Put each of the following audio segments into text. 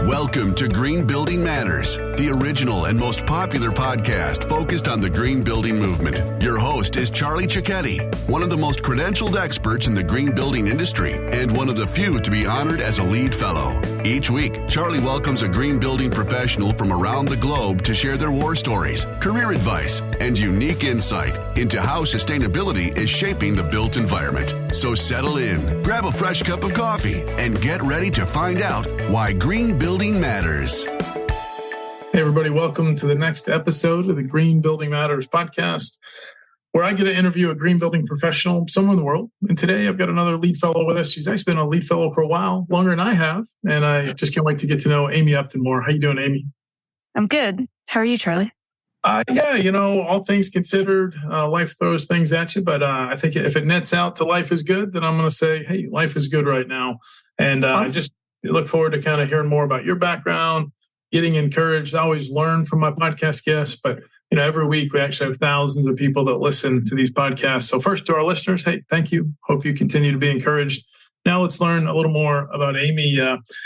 Welcome to Green Building Matters, the original and most popular podcast focused on the green building movement. Your host is Charlie Cicchetti, one of the most credentialed experts in the green building industry and one of the few to be honored as a LEED Fellow. Each week, Charlie welcomes a green building professional from around the globe to share their war stories, career advice, and unique insight into how sustainability is shaping the built environment. So settle in, grab a fresh cup of coffee, and get ready to find out why green building matters. Hey, everybody. Welcome to the next episode of the Green Building Matters podcast, where I get to interview a green building professional somewhere in the world. And today I've got another LEED Fellow with us. She's actually been a LEED Fellow for a while, longer than I have. And I just can't wait to get to know Amy Upton more. How you doing, Amy? I'm good. How are you, Charlie? All things considered, life throws things at you. But I think if it nets out to life is good, then I'm going to say, hey, life is good right now. And awesome. I just look forward to kind of hearing more about your background, getting encouraged. I always learn from my podcast guests, but every week we actually have thousands of people that listen to these podcasts. So first, to our listeners, hey, thank you. Hope you continue to be encouraged. Now let's learn a little more about Amy.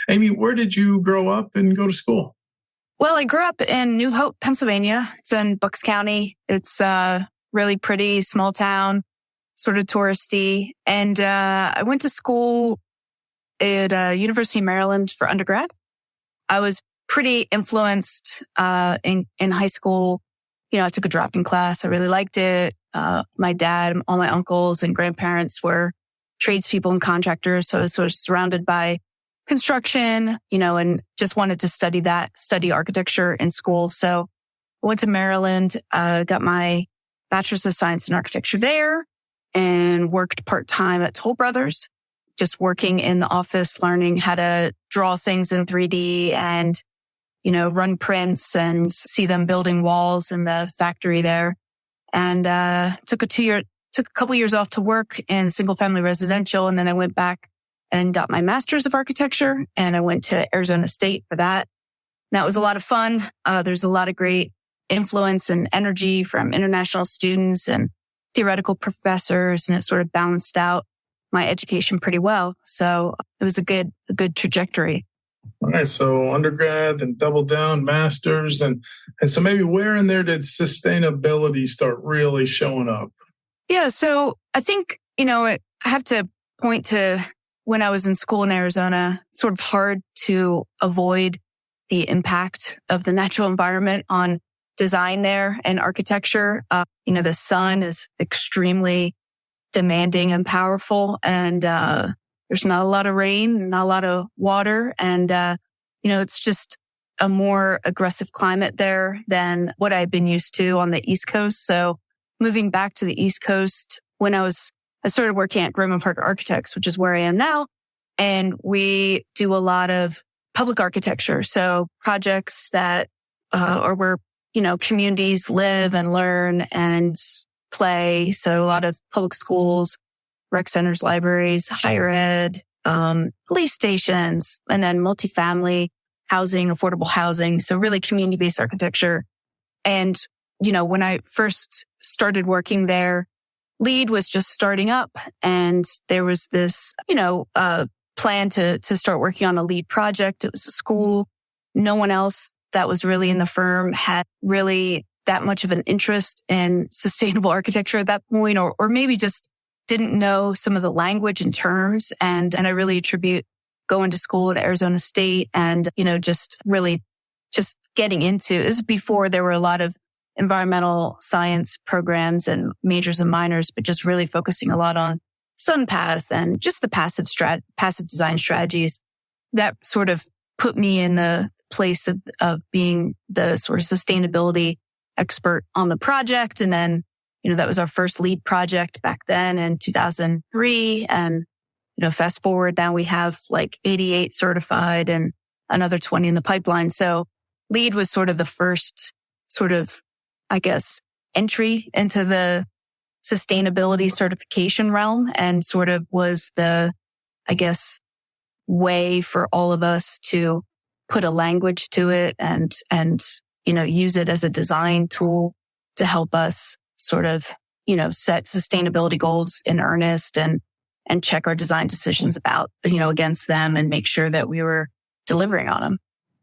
Amy, where did you grow up and go to school? Well, I grew up in New Hope, Pennsylvania. It's in Bucks County. It's a really pretty small town, sort of touristy. And I went to school at University of Maryland for undergrad. I was pretty influenced in high school. I took a drafting class. I really liked it. My dad, all my uncles and grandparents were tradespeople and contractors. So I was sort of surrounded by construction, and just wanted to study architecture in school. So I went to Maryland, got my bachelor's of science in architecture there, and worked part-time at Toll Brothers, just working in the office, learning how to draw things in 3D and run prints and see them building walls in the factory there. And took a couple years off to work in single family residential. And then I went back and got my master's of architecture, and I went to Arizona State for that. And that was a lot of fun. There's a lot of great influence and energy from international students and theoretical professors, and it sort of balanced out my education pretty well. So it was a good trajectory. All right. So undergrad, then double down, master's. And so maybe where in there did sustainability start really showing up? Yeah. So I think, I have to point to when I was in school in Arizona, it's sort of hard to avoid the impact of the natural environment on design there and architecture. The sun is extremely demanding and powerful, and there's not a lot of rain, not a lot of water. And, it's just a more aggressive climate there than what I've been used to on the East Coast. So moving back to the East Coast, I started working at Grimm & Parker Architects, which is where I am now. And we do a lot of public architecture. So projects that are where, communities live and learn and play. So a lot of public schools, rec centers, libraries, higher ed, police stations, and then multifamily housing, affordable housing. So really community-based architecture. And, when I first started working there, LEED was just starting up, and there was this, plan to start working on a LEED project. It was a school. No one else that was really in the firm had really that much of an interest in sustainable architecture at that point, or maybe just didn't know some of the language and terms. And I really attribute going to school at Arizona State and, just getting into this is before there were a lot of environmental science programs and majors and minors, but just really focusing a lot on SunPath and just the passive design strategies that sort of put me in the place of being the sort of sustainability expert on the project. And then, that was our first LEED project back then in 2003. And, fast forward, now we have like 88 certified and another 20 in the pipeline. So LEED was sort of the first sort of, entry into the sustainability certification realm, and sort of was the, way for all of us to put a language to it and use it as a design tool to help us sort of, set sustainability goals in earnest and check our design decisions about, against them and make sure that we were delivering on them.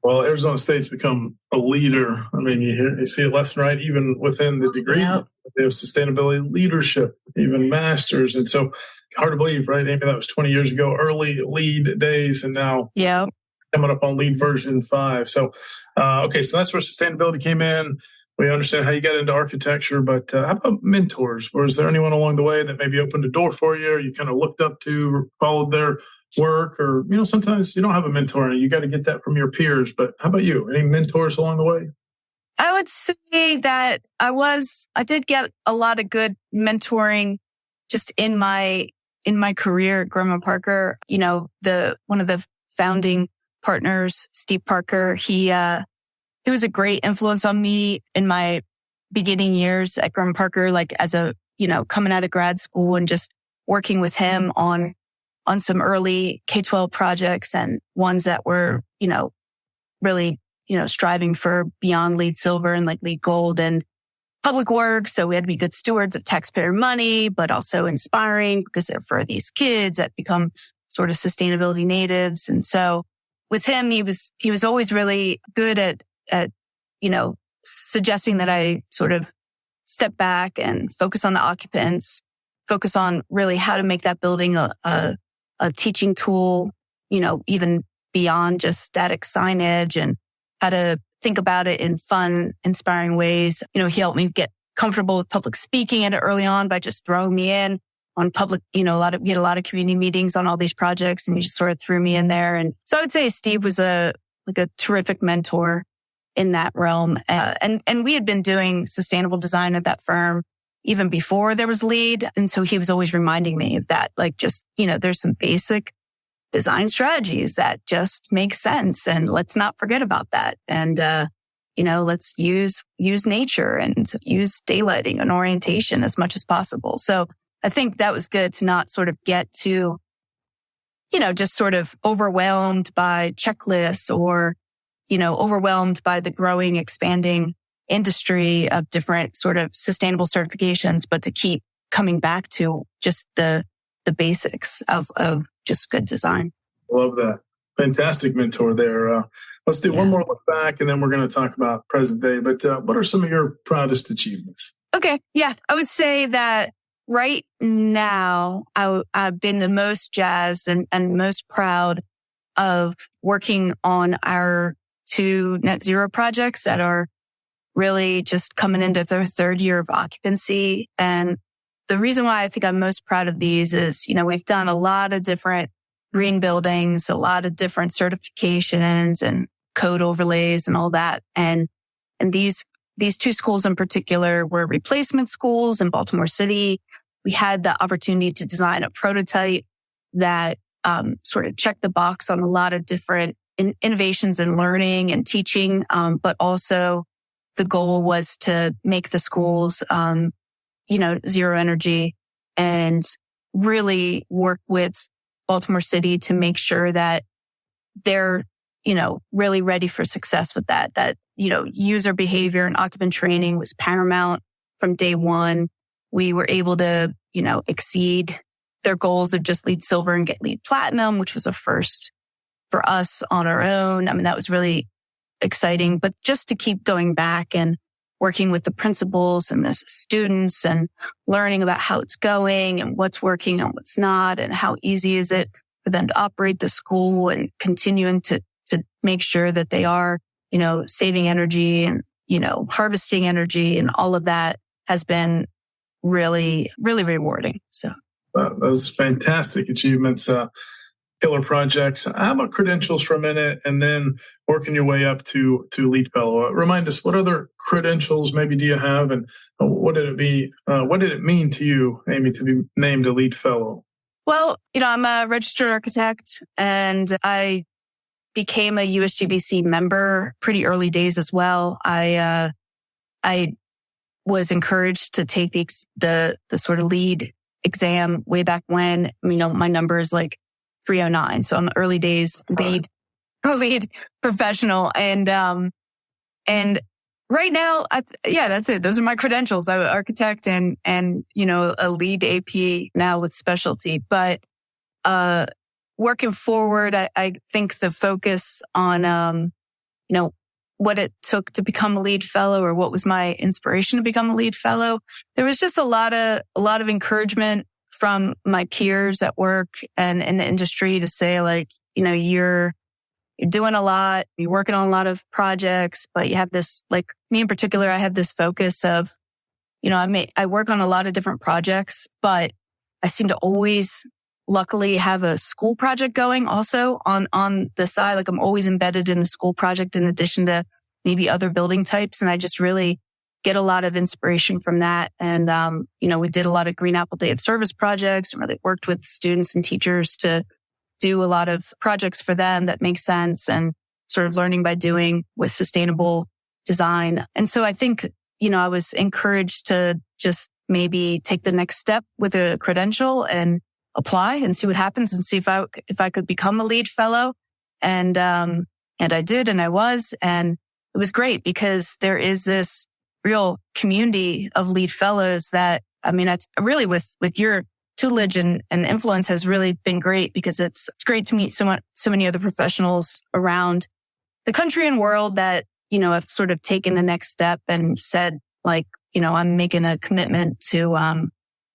Well, Arizona State's become a leader. I mean, you see it left and right, even within the degree. Yep. They have sustainability leadership, even masters. And so hard to believe, right, Amy, that was 20 years ago, early LEED days, and now coming up on LEED version 5. So, okay, so that's where sustainability came in. We understand how you got into architecture, but how about mentors? Was there anyone along the way that maybe opened a door for you, or you kind of looked up to, followed their work, or, sometimes you don't have a mentor and you got to get that from your peers. But how about you? Any mentors along the way? I would say that I did get a lot of good mentoring just in my career at Grumman Parker. One of the founding partners, Steve Parker, he was a great influence on me in my beginning years at Grumman Parker, like as coming out of grad school and just working with him on some early K-12 projects and ones that were, really, striving for beyond LEED Silver and like LEED Gold and public work. So we had to be good stewards of taxpayer money, but also inspiring because they're for these kids that become sort of sustainability natives. And so with him, he was always really good at suggesting that I sort of step back and focus on the occupants, focus on really how to make that building a teaching tool, even beyond just static signage, and how to think about it in fun, inspiring ways. He helped me get comfortable with public speaking at it early on by just throwing me in on public, we had a lot of community meetings on all these projects, and he just sort of threw me in there. And so I would say Steve was a terrific mentor in that realm. And we had been doing sustainable design at that firm even before there was LEED. And so he was always reminding me of that, there's some basic design strategies that just make sense. And let's not forget about that. And, let's use nature and use daylighting and orientation as much as possible. So I think that was good to not sort of get to, just sort of overwhelmed by checklists or, overwhelmed by the growing, expanding industry of different sort of sustainable certifications, but to keep coming back to just the basics of just good design. Love that. Fantastic mentor there. Let's do one more look back, and then we're going to talk about present day. But what are some of your proudest achievements? Okay. Yeah. I would say that right now, I've been the most jazzed and most proud of working on our 2 net zero projects that are really just coming into their 3rd year of occupancy. And the reason why I think I'm most proud of these is, we've done a lot of different green buildings, a lot of different certifications and code overlays and all that. And these 2 schools in particular were replacement schools in Baltimore City. We had the opportunity to design a prototype that sort of checked the box on a lot of different innovations in learning and teaching, but also the goal was to make the schools, zero energy, and really work with Baltimore City to make sure that they're, really ready for success with that. That, user behavior and occupant training was paramount from day one. We were able to, exceed their goals of just LEED Silver and get LEED Platinum, which was a first for us on our own. I mean, that was really exciting, but just to keep going back and working with the principals and the students and learning about how it's going and what's working and what's not, and how easy is it for them to operate the school, and continuing to make sure that they are, saving energy and, harvesting energy, and all of that has been really, really rewarding. So those fantastic achievements. Killer projects. How about credentials for a minute, and then working your way up to LEED Fellow? Remind us, what other credentials maybe do you have, and what did it mean to you, Amy, to be named a LEED Fellow? Well, I'm a registered architect, and I became a USGBC member pretty early days as well. I was encouraged to take the sort of LEED exam way back when. My number is like 309. So I'm early days LEED professional. And right now, that's it. Those are my credentials. I'm an architect and, a LEED AP now with specialty. But, working forward, I think the focus on, what it took to become a LEED fellow or what was my inspiration to become a LEED fellow. There was just a lot of encouragement from my peers at work and in the industry to say like, you're doing a lot, you're working on a lot of projects, but you have this, like me in particular, I have this focus of, I work on a lot of different projects, but I seem to always luckily have a school project going also on the side. Like I'm always embedded in the school project in addition to maybe other building types. And I just really get a lot of inspiration from that. And, we did a lot of Green Apple Day of Service projects and really worked with students and teachers to do a lot of projects for them that make sense and sort of learning by doing with sustainable design. And so I think, I was encouraged to just maybe take the next step with a credential and apply and see what happens and see if I could become a LEED fellow. And I did, and I was, and it was great because there is this real community of LEED fellows that, it's really with your tutelage and influence has really been great because it's great to meet so many other professionals around the country and world that, have sort of taken the next step and said like, I'm making a commitment to,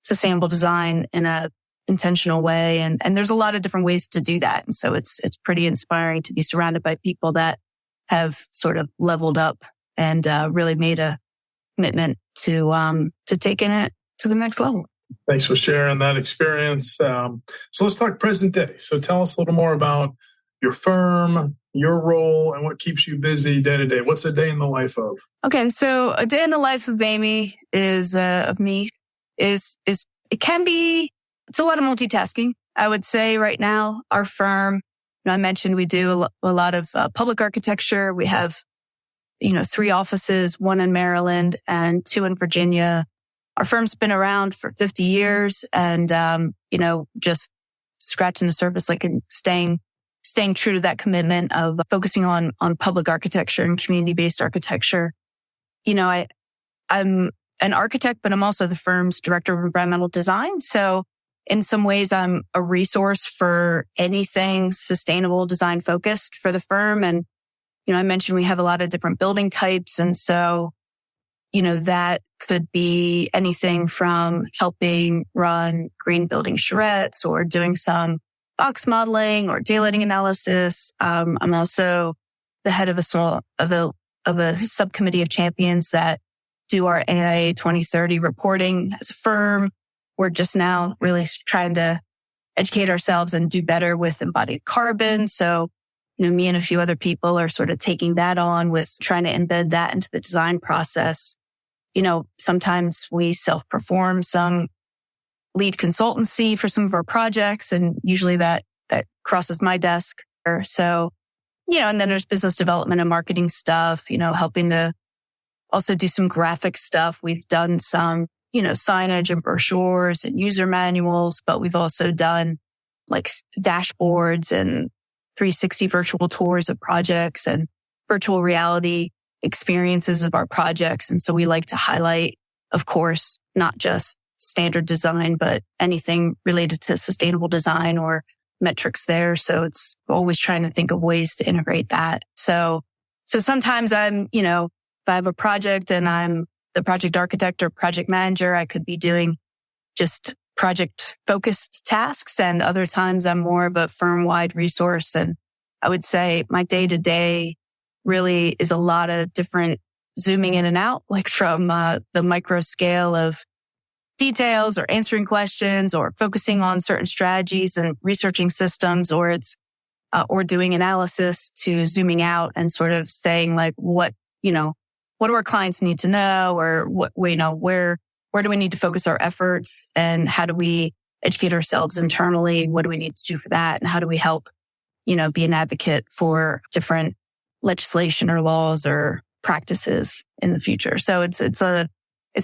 sustainable design in a intentional way. And there's a lot of different ways to do that. And so it's pretty inspiring to be surrounded by people that have sort of leveled up and, really made a commitment to taking it to the next level. Thanks for sharing that experience. So let's talk present day. So tell us a little more about your firm, your role, and what keeps you busy day to day. What's a day in the life of? Okay, so a day in the life of Amy is it can be. It's a lot of multitasking. I would say right now, our firm. I mentioned we do a lot of public architecture. We have 3 offices, 1 in Maryland and 2 in Virginia. Our firm's been around for 50 years and, just scratching the surface, like staying true to that commitment of focusing on public architecture and community-based architecture. I'm an architect, but I'm also the firm's director of environmental design. So in some ways, I'm a resource for anything sustainable design focused for the firm. And, I mentioned we have a lot of different building types. And so, that could be anything from helping run green building charrettes or doing some box modeling or daylighting analysis. I'm also the head of a subcommittee of champions that do our AIA 2030 reporting as a firm. We're just now really trying to educate ourselves and do better with embodied carbon. So, me and a few other people are sort of taking that on with trying to embed that into the design process. Sometimes we self-perform some LEED consultancy for some of our projects, and usually that crosses my desk. So, and then there's business development and marketing stuff, helping to also do some graphic stuff. We've done some, signage and brochures and user manuals, but we've also done like dashboards and 360 virtual tours of projects and virtual reality experiences of our projects. And so we like to highlight, of course, not just standard design, but anything related to sustainable design or metrics there. So it's always trying to think of ways to integrate that. So sometimes I'm, if I have a project and I'm the project architect or project manager, I could be doing just project focused tasks. And other times I'm more of a firm wide resource. And I would say my day to day really is a lot of different zooming in and out, like from the micro scale of details or answering questions or focusing on certain strategies and researching systems, or it's or doing analysis, to zooming out and sort of saying like what do our clients need to know, or where do we need to focus our efforts, and how do we educate ourselves internally? What do we need to do for that? And how do we help, be an advocate for different legislation or laws or practices in the future? So it's a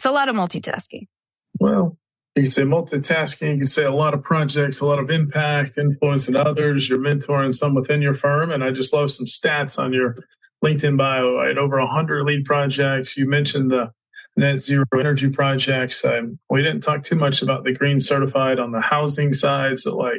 lot of multitasking. Well, you can say multitasking, you can say a lot of projects, a lot of impact, influencing others, you're mentoring some within your firm. And I just love some stats on your LinkedIn bio, right? Over 100 LEED projects. You mentioned the net zero energy projects. We didn't talk too much about the green certified on the housing side. So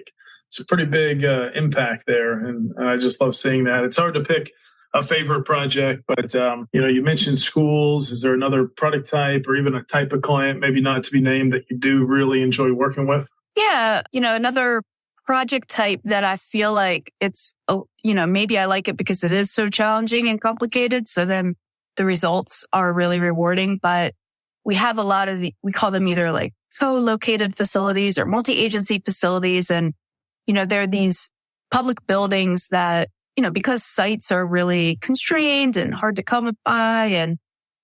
it's a pretty big impact there. And I just love seeing that. It's hard to pick a favorite project, but you mentioned schools. Is there another product type or even a type of client, maybe not to be named, that you do really enjoy working with? Yeah, another project type that I feel like it's, maybe I like it because it is so challenging and complicated. So then the results are really rewarding. But we have a lot of we call them either like co-located facilities or multi-agency facilities. And, there are these public buildings that, because sites are really constrained and hard to come by, and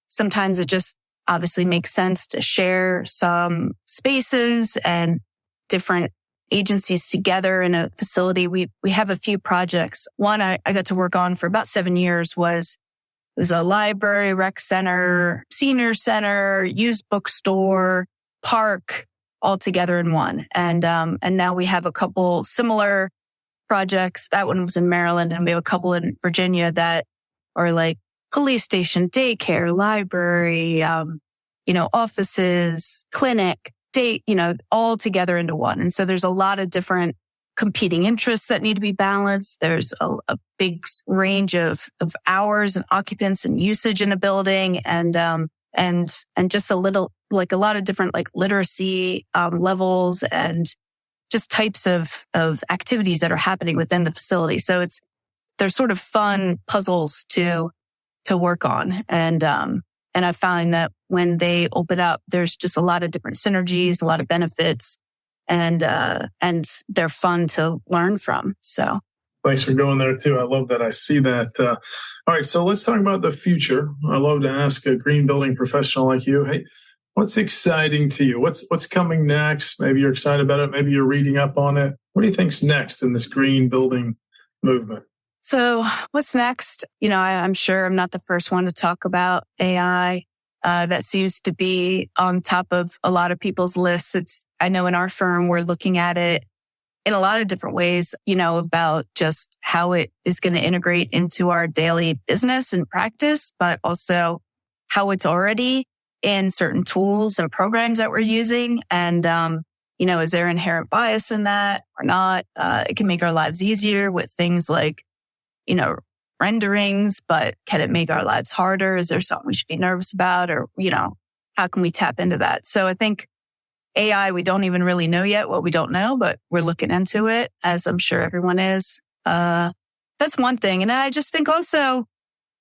sometimes it just obviously makes sense to share some spaces and different agencies together in a facility. We have a few projects. One I got to work on for about 7 years it was a library, rec center, senior center, used bookstore, park, all together in one. And now we have a couple similar projects. That one was in Maryland, and we have a couple in Virginia that are like police station, daycare, library, offices, clinic, all together into one. And so there's a lot of different competing interests that need to be balanced. There's a big range of hours and occupants and usage in a building, and just a lot of different like literacy levels and just types of activities that are happening within the facility. So they're sort of fun puzzles to work on. And I find that when they open up, there's just a lot of different synergies, a lot of benefits, and they're fun to learn from. So thanks for going there too. I love that. I see that. All right, so let's talk about the future. I love to ask a green building professional like you, hey, what's exciting to you? What's coming next? Maybe you're excited about it. Maybe you're reading up on it. What do you think's next in this green building movement? So what's next? I'm sure I'm not the first one to talk about AI. That seems to be on top of a lot of people's lists. I know in our firm, we're looking at it in a lot of different ways, about just how it is going to integrate into our daily business and practice, but also how it's already in certain tools and programs that we're using. And, is there inherent bias in that or not? It can make our lives easier with things like, renderings, but can it make our lives harder? Is there something we should be nervous about? Or, how can we tap into that? So I think AI, we don't even really know yet what we don't know, but we're looking into it, as I'm sure everyone is. That's one thing. And then I just think also,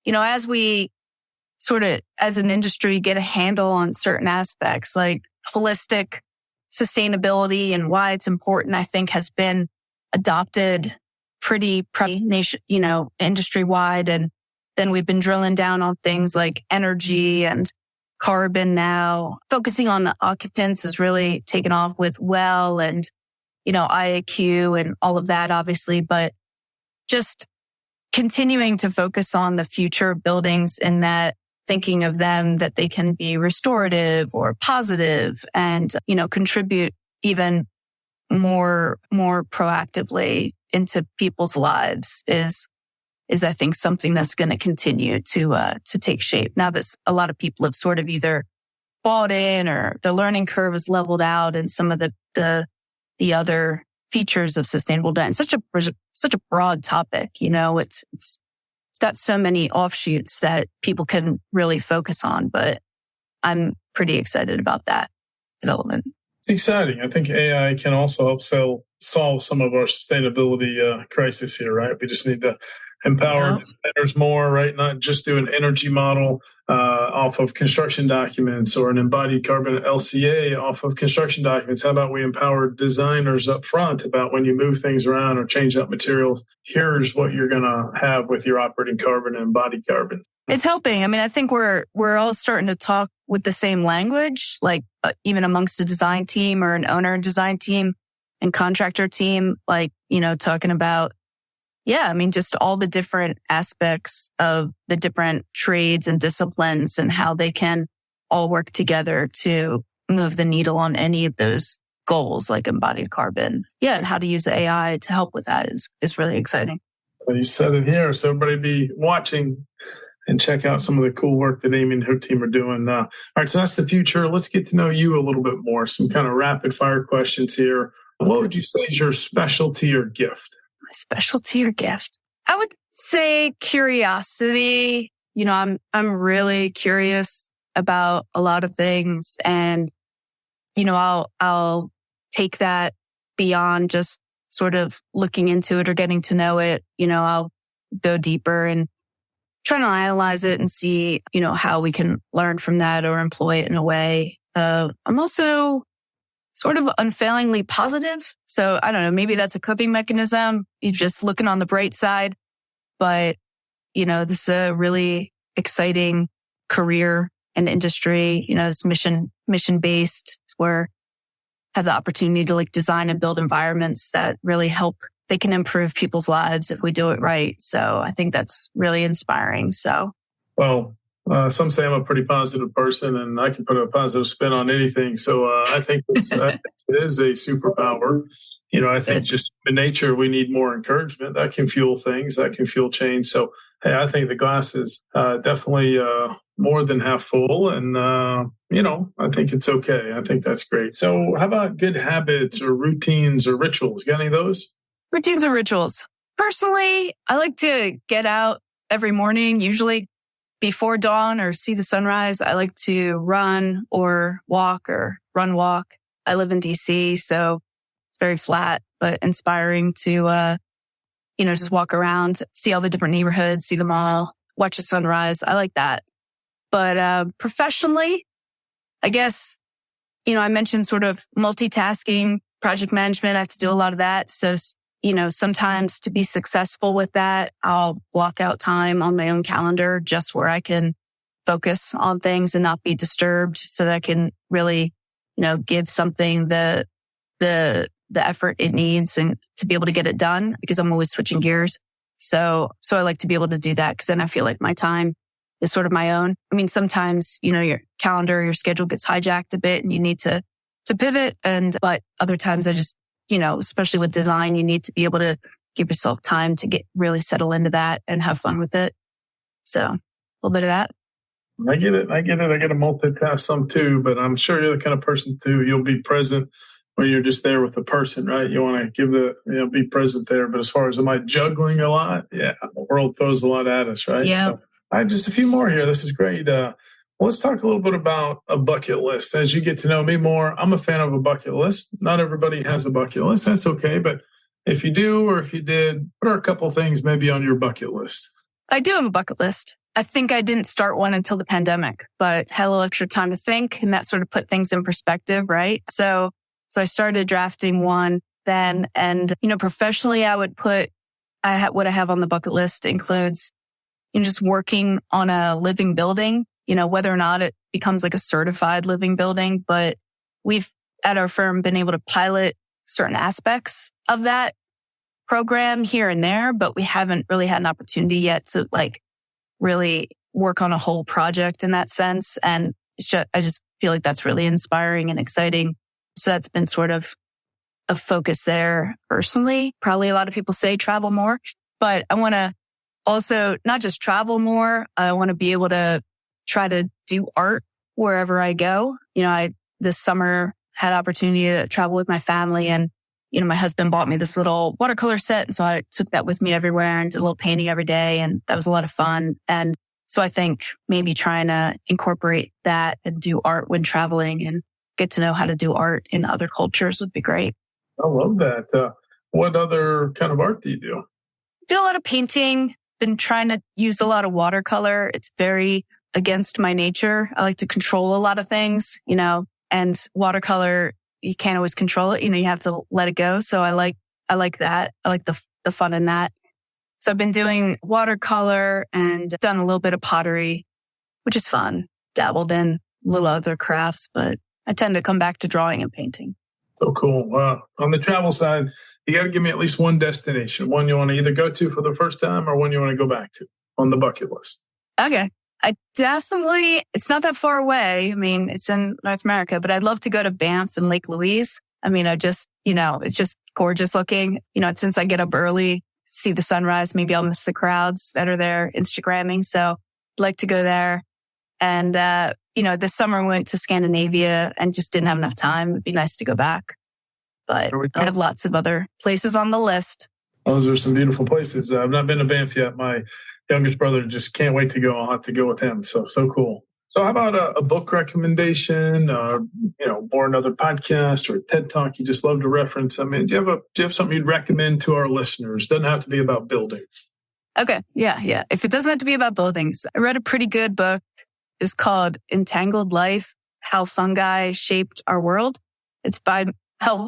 as we sort of, as an industry, get a handle on certain aspects like holistic sustainability and why it's important, I think has been adopted pretty nation, industry wide. And then we've been drilling down on things like energy and carbon now. Focusing on the occupants has really taken off with well and, IAQ and all of that, obviously, but just continuing to focus on the future of buildings and that thinking of them that they can be restorative or positive and, contribute even more proactively into people's lives is I think something that's going to continue to take shape. Now that a lot of people have sort of either bought in or the learning curve is leveled out, and some of the other features of sustainable design. Such a broad topic, it's got so many offshoots that people can really focus on. But I'm pretty excited about that development. It's exciting. I think AI can also help solve some of our sustainability crisis here, right? We just need to empower designers more, right? Not just do an energy model off of construction documents or an embodied carbon LCA off of construction documents. How about we empower designers up front about when you move things around or change out materials, here's what you're going to have with your operating carbon and embodied carbon. It's helping. I mean, I think we're all starting to talk with the same language, like even amongst a design team or an owner design team and contractor team, like, talking about, just all the different aspects of the different trades and disciplines and how they can all work together to move the needle on any of those goals, like embodied carbon. Yeah. And how to use AI to help with that is really exciting. Well, you said it here. So everybody be watching and check out some of the cool work that Amy and her team are doing. All right, so that's the future. Let's get to know you a little bit more. Some kind of rapid fire questions here. What would you say is your specialty or gift? My specialty or gift? I would say curiosity. I'm really curious about a lot of things, and, I'll take that beyond just sort of looking into it or getting to know it. I'll go deeper and try to analyze it and see, how we can learn from that or employ it in a way. I'm also sort of unfailingly positive. So I don't know, maybe that's a coping mechanism. You're just looking on the bright side. But, this is a really exciting career and industry. It's mission-based, where I have the opportunity to design and build environments that really help. They can improve people's lives if we do it right. So I think that's really inspiring. So, well, some say I'm a pretty positive person, and I can put a positive spin on anything. So I think it is a superpower. I think just in nature, we need more encouragement. That can fuel things. That can fuel change. So, hey, I think the glass is definitely more than half full. And, I think it's okay. I think that's great. So how about good habits or routines or rituals? Got any of those? Routines or rituals. Personally, I like to get out every morning, usually before dawn or see the sunrise. I like to run or walk or walk. I live in DC, so it's very flat, but inspiring to, just walk around, see all the different neighborhoods, see them all, watch the sunrise. I like that. But professionally, I guess, I mentioned sort of multitasking, project management. I have to do a lot of that. So, sometimes to be successful with that, I'll block out time on my own calendar just where I can focus on things and not be disturbed, so that I can really, give something the effort it needs and to be able to get it done, because I'm always switching gears. So I like to be able to do that, because then I feel like my time is sort of my own. I mean, sometimes, your calendar, your schedule gets hijacked a bit and you need to pivot. But other times I just, especially with design, you need to be able to give yourself time to get really settle into that and have fun with it. So a little bit of that. I get it. I get to multitask some too, but I'm sure you're the kind of person too. You'll be present when you're just there with the person, right? You want to be present there. But as far as am I juggling a lot? Yeah, the world throws a lot at us, right? Yeah. So I have just a few more here. This is great. Let's talk a little bit about a bucket list. As you get to know me more, I'm a fan of a bucket list. Not everybody has a bucket list. That's okay. But if you do, or if you did, what are a couple things maybe on your bucket list? I do have a bucket list. I think I didn't start one until the pandemic, but had a little extra time to think, and that sort of put things in perspective, right? So I started drafting one then, and, professionally, I would put, what I have on the bucket list includes, just working on a living building, whether or not it becomes like a certified living building, but we've at our firm been able to pilot certain aspects of that program here and there, but we haven't really had an opportunity yet to really work on a whole project in that sense. And I just feel like that's really inspiring and exciting. So that's been sort of a focus there personally. Probably a lot of people say travel more, but I want to also not just travel more. I want to be able to try to do art wherever I go. I this summer had opportunity to travel with my family, and, my husband bought me this little watercolor set. And so I took that with me everywhere and did a little painting every day. And that was a lot of fun. And so I think maybe trying to incorporate that and do art when traveling and get to know how to do art in other cultures would be great. I love that. What other kind of art do you do? Do a lot of painting. Been trying to use a lot of watercolor. It's very against my nature. I like to control a lot of things, and watercolor, you can't always control it. You have to let it go. So I like that. I like the fun in that. So I've been doing watercolor and done a little bit of pottery, which is fun. Dabbled in little other crafts, but I tend to come back to drawing and painting. So cool. On the travel side, you got to give me at least one destination, one you want to either go to for the first time or one you want to go back to on the bucket list. Okay. It's not that far away. I mean, it's in North America, but I'd love to go to Banff and Lake Louise. I mean, it's just gorgeous looking. Since I get up early, see the sunrise, maybe I'll miss the crowds that are there Instagramming. So I'd like to go there. And, this summer we went to Scandinavia and just didn't have enough time. It'd be nice to go back. But I have lots of other places on the list. Those are some beautiful places. I've not been to Banff yet. My youngest brother just can't wait to go. I'll have to go with him. So cool. So how about a book recommendation, or another podcast or a TED Talk you just love to reference? I mean, do you have something you'd recommend to our listeners? Doesn't have to be about buildings. Okay. Yeah. If it doesn't have to be about buildings, I read a pretty good book. It's called Entangled Life, How Fungi Shaped Our World. It's by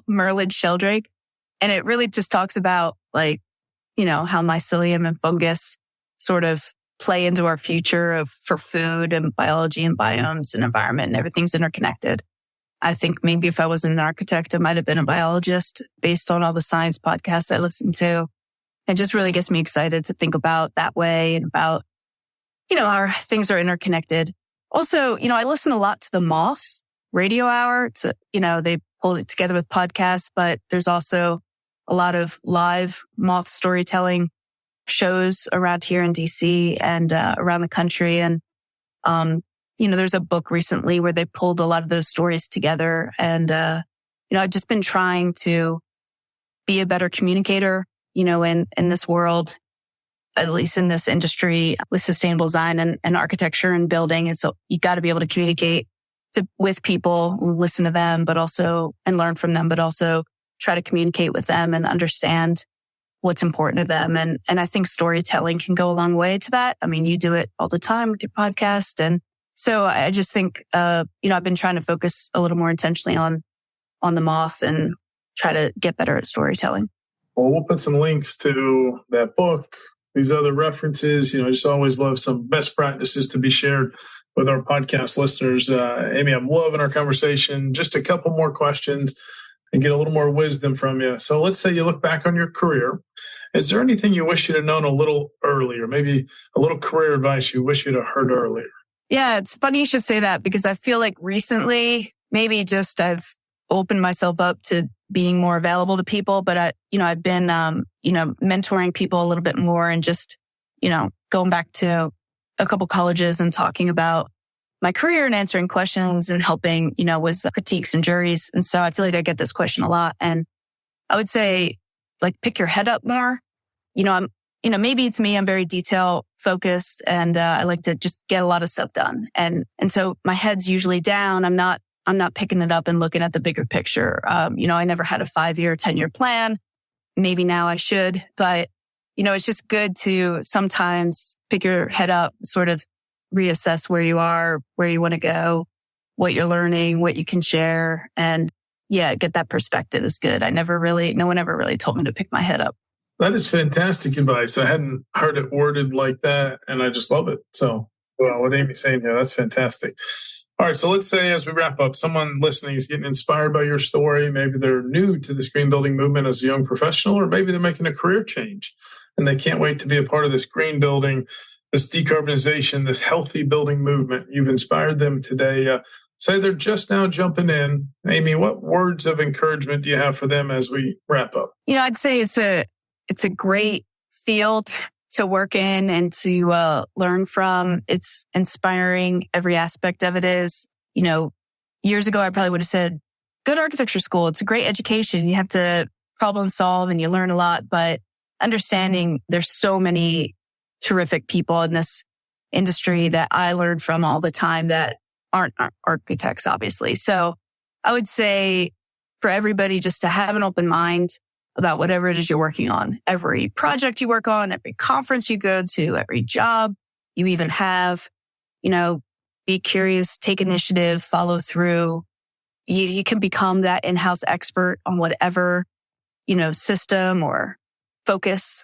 Merlin Sheldrake. And it really just talks about how mycelium and fungus sort of play into our future for food and biology and biomes and environment, and everything's interconnected. I think maybe if I wasn't an architect, I might have been a biologist based on all the science podcasts I listened to. It just really gets me excited to think about that way and about, how things are interconnected. Also, I listen a lot to the Moth Radio Hour. It's they pulled it together with podcasts, but there's also a lot of live Moth storytelling shows around here in DC and around the country. And, there's a book recently where they pulled a lot of those stories together. And, I've just been trying to be a better communicator, in this world, at least in this industry with sustainable design and architecture and building. And so you got to be able to communicate with people, listen to them, but also, and learn from them, but also try to communicate with them and understand what's important to them. And I think storytelling can go a long way to that. I mean, you do it all the time with your podcast. And so I just think, I've been trying to focus a little more intentionally on the Moth and try to get better at storytelling. Well, we'll put some links to that book, these other references. I just always love some best practices to be shared with our podcast listeners. Amy, I'm loving our conversation. Just a couple more questions and get a little more wisdom from you. So let's say you look back on your career. Is there anything you wish you'd have known a little earlier? Maybe a little career advice you wish you'd have heard earlier? Yeah, it's funny you should say that because I feel like recently, maybe just I've opened myself up to being more available to people, but I've been, mentoring people a little bit more and just, going back to a couple colleges and talking about my career and answering questions and helping, with critiques and juries. And so I feel like I get this question a lot. And I would say, pick your head up more. Maybe it's me. I'm very detail focused and I like to just get a lot of stuff done. And so my head's usually down. I'm not picking it up and looking at the bigger picture. I never had a 5-year, 10-year plan. Maybe now I should, but it's just good to sometimes pick your head up, sort of reassess where you are, where you want to go, what you're learning, what you can share. And get that perspective is good. No one ever really told me to pick my head up. That is fantastic advice. I hadn't heard it worded like that, and I just love it. So, what Amy's saying here, that's fantastic. All right, so let's say as we wrap up, someone listening is getting inspired by your story. Maybe they're new to this green building movement as a young professional, or maybe they're making a career change, and they can't wait to be a part of this green building, this decarbonization, this healthy building movement. You've inspired them today. Say they're just now jumping in. Amy, what words of encouragement do you have for them as we wrap up? I'd say it's a great field to work in and to learn from. It's inspiring. Every aspect of it is. Years ago, I probably would have said, go to architecture school. It's a great education. You have to problem solve and you learn a lot. But understanding there's so many terrific people in this industry that I learn from all the time that aren't architects, obviously. So I would say for everybody just to have an open mind about whatever it is you're working on. Every project you work on, every conference you go to, every job you even have, be curious, take initiative, follow through. You can become that in-house expert on whatever, system or focus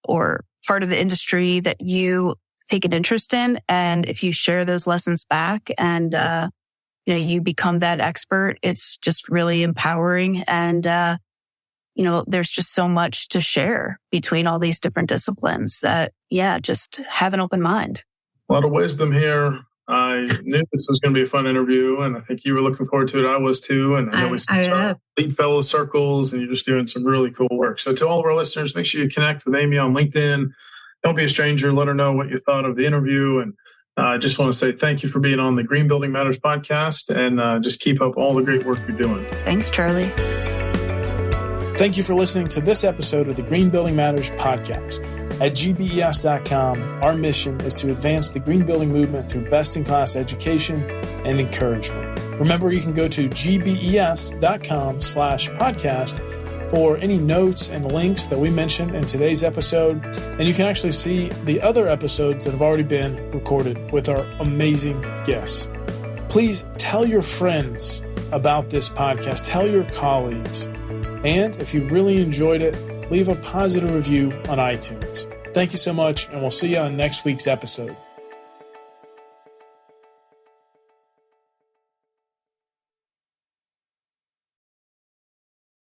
or part of the industry that you take an interest in. And if you share those lessons back and, you become that expert, it's just really empowering. And, there's just so much to share between all these different disciplines that, just have an open mind. A lot of wisdom here. I knew this was going to be a fun interview, and I think you were looking forward to it. I was too. And I know we started LEED Fellow Circles, and you're just doing some really cool work. So to all of our listeners, make sure you connect with Amy on LinkedIn. Don't be a stranger. Let her know what you thought of the interview. And I just want to say thank you for being on the Green Building Matters podcast, and just keep up all the great work you're doing. Thanks, Charlie. Thank you for listening to this episode of the Green Building Matters podcast. At gbes.com, our mission is to advance the green building movement through best-in-class education and encouragement. Remember, you can go to gbes.com/podcast for any notes and links that we mentioned in today's episode. And you can actually see the other episodes that have already been recorded with our amazing guests. Please tell your friends about this podcast. Tell your colleagues. And if you really enjoyed it, leave a positive review on iTunes. Thank you so much, and we'll see you on next week's episode.